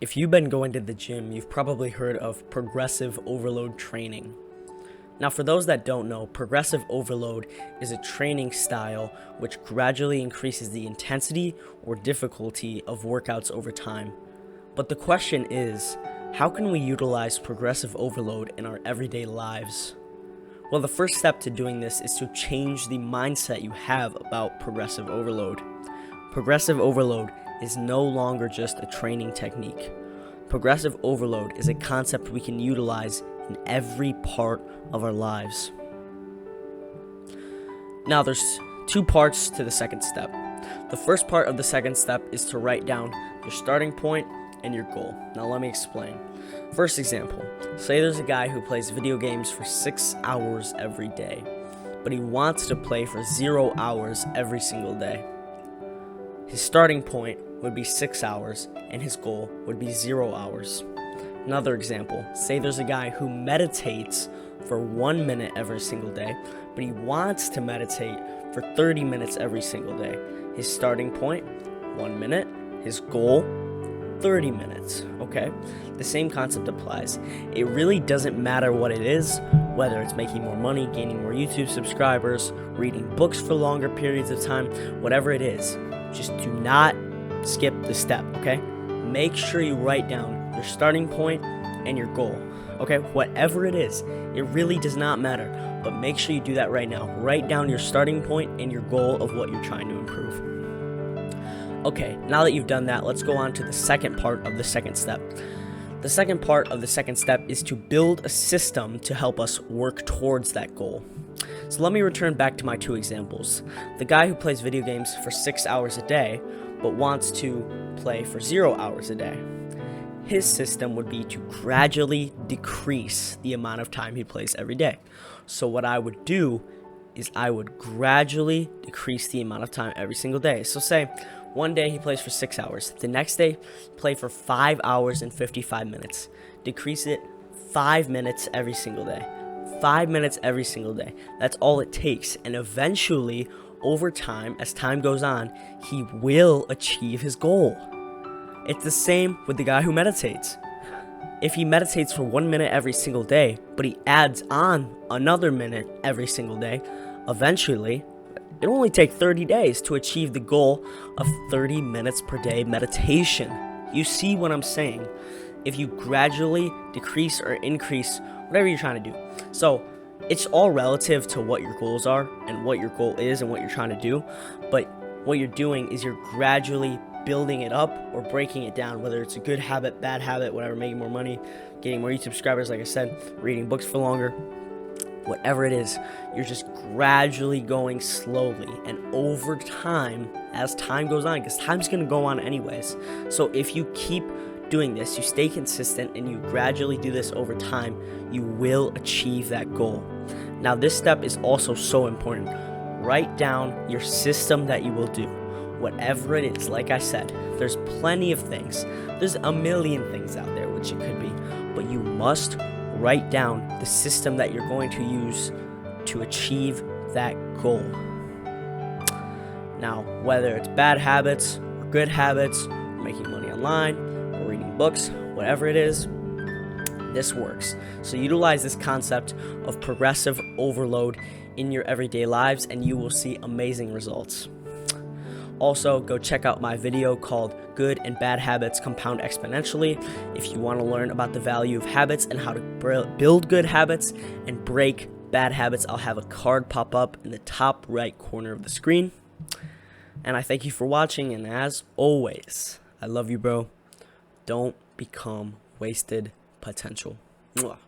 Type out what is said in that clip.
If you've been going to the gym, you've probably heard of progressive overload training. Now, for those that don't know, progressive overload is a training style which gradually increases the intensity or difficulty of workouts over time. But the question is, how can we utilize progressive overload in our everyday lives? Well, the first step to doing this is to change the mindset you have about progressive overload. Progressive overload is no longer just a training technique. Progressive overload is a concept we can utilize in every part of our lives. Now, there's two parts to the second step. The first part of the second step is to write down your starting point and your goal. Now, let me explain. First example, say there's a guy who plays video games for 6 hours every day, but he wants to play for 0 hours every single day. His starting point would be 6 hours, and his goal would be 0 hours. Another example, say there's a guy who meditates for 1 minute every single day, but he wants to meditate for 30 minutes every single day. His starting point, 1 minute. His goal, 30 minutes, okay? The same concept applies. It really doesn't matter what it is, whether it's making more money, gaining more YouTube subscribers, reading books for longer periods of time, whatever it is. Just do not skip the step, okay? Make sure you write down your starting point and your goal, okay? Whatever it is, it really does not matter, but make sure you do that right now. Write down your starting point and your goal of what you're trying to improve. Okay, now that you've done that, let's go on to the second part of the second step. The second part of the second step is to build a system to help us work towards that goal. So let me return back to my two examples. The guy who plays video games for 6 hours a day, but wants to play for 0 hours a day. His system would be to gradually decrease the amount of time he plays every day. So what I would do is I would gradually decrease the amount of time every single day. So say one day he plays for 6 hours. The next day, play for 5 hours and 55 minutes. Decrease it 5 minutes every single day. 5 minutes every single day. That's all it takes. And eventually, over time, as time goes on, he will achieve his goal. It's the same with the guy who meditates. If he meditates for 1 minute every single day, but he adds on another minute every single day, eventually, it'll only take 30 days to achieve the goal of 30 minutes per day meditation. You see what I'm saying? If you gradually decrease or increase whatever you're trying to do. So it's all relative to what your goals are and what your goal is and what you're trying to do. But what you're doing is you're gradually building it up or breaking it down, whether it's a good habit, bad habit, whatever, making more money, getting more YouTube subscribers, like I said, reading books for longer. Whatever it is, you're just gradually going slowly and over time, as time goes on, because time's going to go on anyways. So if you keep doing this, you stay consistent and you gradually do this over time, you will achieve that goal. Now, this step is also so important. Write down your system that you will do. Whatever it is, like I said, there's plenty of things. There's a million things out there which it could be, but you must write down the system that you're going to use to achieve that goal. Now, whether it's bad habits or good habits, or making money online, or reading books, whatever it is, this works. So utilize this concept of progressive overload in your everyday lives and you will see amazing results. Also, go check out my video called Good and Bad Habits Compound Exponentially if you want to learn about the value of habits and how to build good habits and break bad habits. I'll have a card pop up in the top right corner of the screen. And I thank you for watching, and as always, I love you, bro. Don't become wasted potential. Mwah.